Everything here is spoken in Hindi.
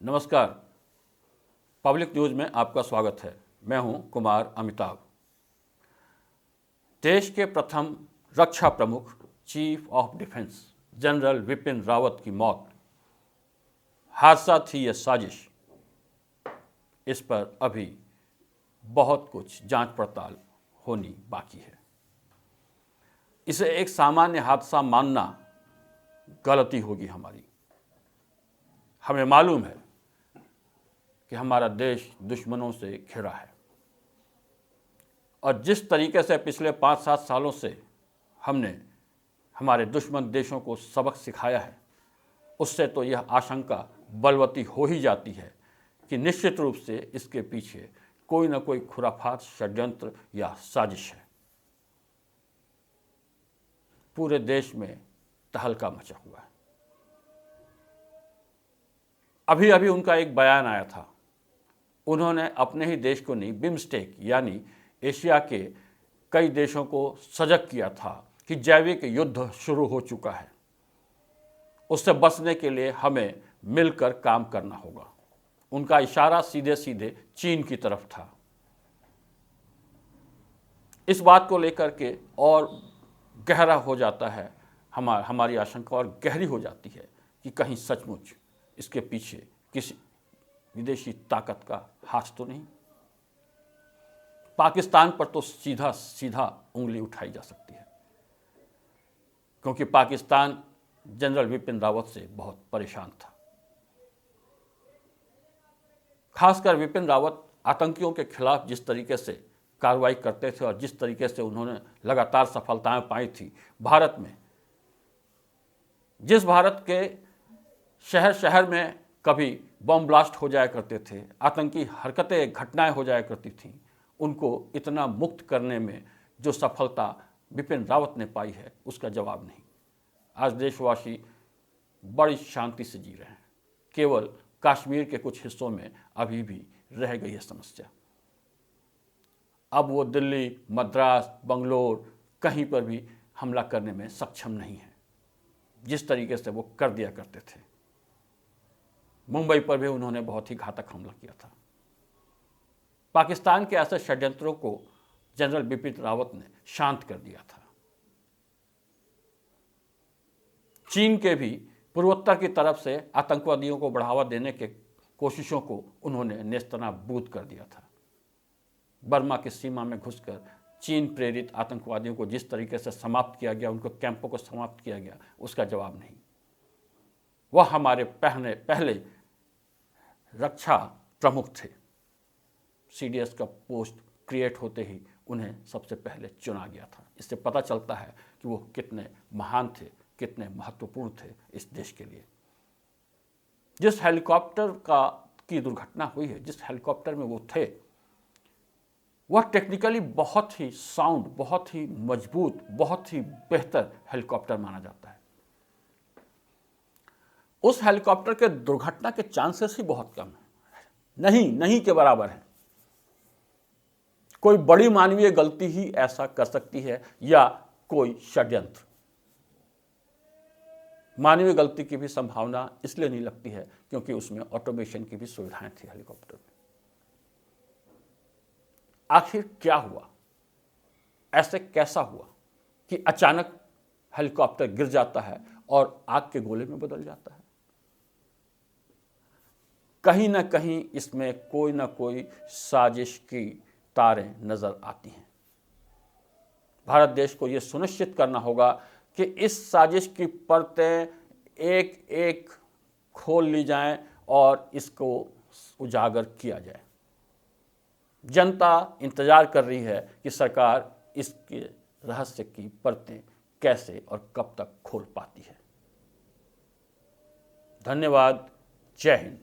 नमस्कार। पब्लिक न्यूज़ में आपका स्वागत है। मैं हूं कुमार अमिताभ। देश के प्रथम रक्षा प्रमुख chief of defence general Vipin Rawat की मौत हादसा थी या साजिश, इस पर अभी बहुत कुछ जांच पड़ताल होनी बाकी है। इसे एक सामान्य हादसा मानना गलती होगी हमारी। हमें मालूम है कि हमारा देश दुश्मनों से घिरा है और जिस तरीके से पिछले 5-7 सालों से हमने हमारे दुश्मन देशों को सबक सिखाया है, उससे तो यह आशंका बलवती हो ही जाती है कि निश्चित रूप से इसके पीछे कोई न कोई खुराफात, षड्यंत्र या साजिश है। पूरे देश में तहलका मचा हुआ है। अभी अभी उनका एक बयान आया था। उन्होंने अपने ही देश को नहीं, बिम्स्टेक यानी एशिया के कई देशों को सजग किया था कि जैविक युद्ध शुरू हो चुका है। उससे बचने के लिए हमें मिलकर काम करना होगा। उनका इशारा सीधे सीधे चीन की तरफ था। इस बात को लेकर के और गहरा हो जाता है, हमारी आशंका और गहरी हो जाती है कि कहीं सचमुच इसके पीछे किसी विदेशी ताकत का हाथ तो नहीं। पाकिस्तान पर तो सीधा सीधा उंगली उठाई जा सकती है, क्योंकि पाकिस्तान जनरल विपिन रावत से बहुत परेशान था। खासकर विपिन रावत आतंकियों के खिलाफ जिस तरीके से कार्रवाई करते थे और जिस तरीके से उन्होंने लगातार सफलताएं पाई थी भारत में, जिस भारत के शहर शहर में कभी बम ब्लास्ट हो जाया करते थे, आतंकी हरकतें, घटनाएं हो जाया करती थीं, उनको इतना मुक्त करने में जो सफलता विपिन रावत ने पाई है, उसका जवाब नहीं। आज देशवासी बड़ी शांति से जी रहे हैं। केवल कश्मीर के कुछ हिस्सों में अभी भी रह गई है समस्या। अब वो दिल्ली, मद्रास, बंगलोर कहीं पर भी हमला करने में सक्षम नहीं है, जिस तरीके से वो कर दिया करते थे। मुंबई पर भी उन्होंने बहुत ही घातक हमला किया था। पाकिस्तान के ऐसे षड्यंत्रों को जनरल बिपिन रावत ने शांत कर दिया था। चीन के भी पूर्वोत्तर की तरफ से आतंकवादियों को बढ़ावा देने के कोशिशों को उन्होंने नेस्तनाबूद कर दिया था। बर्मा की सीमा में घुसकर चीन प्रेरित आतंकवादियों को जिस तरीके से समाप्त किया गया, उनको कैंपों को समाप्त किया गया, उसका जवाब नहीं। वह हमारे पहले रक्षा प्रमुख थे। सीडीएस का पोस्ट क्रिएट होते ही उन्हें सबसे पहले चुना गया था। इससे पता चलता है कि वो कितने महान थे, कितने महत्वपूर्ण थे इस देश के लिए। जिस हेलीकॉप्टर की दुर्घटना हुई है, जिस हेलीकॉप्टर में वो थे, वह टेक्निकली बहुत ही साउंड, बहुत ही मजबूत, बहुत ही बेहतर हेलीकॉप्टर माना जाता है। उस हेलीकॉप्टर के दुर्घटना के चांसेस ही बहुत कम है, नहीं के बराबर है। कोई बड़ी मानवीय गलती ही ऐसा कर सकती है या कोई षड्यंत्र। मानवीय गलती की भी संभावना इसलिए नहीं लगती है क्योंकि उसमें ऑटोमेशन की भी सुविधाएं थी हेलीकॉप्टर में। आखिर क्या हुआ, ऐसे कैसा हुआ कि अचानक हेलीकॉप्टर गिर जाता है और आग के गोले में बदल जाता है? कहीं ना कहीं इसमें कोई ना कोई साजिश की तारें नजर आती हैं। भारत देश को यह सुनिश्चित करना होगा कि इस साजिश की परतें एक एक खोल ली जाएं और इसको उजागर किया जाए। जनता इंतजार कर रही है कि सरकार इसके रहस्य की परतें कैसे और कब तक खोल पाती है। धन्यवाद। जय हिंद।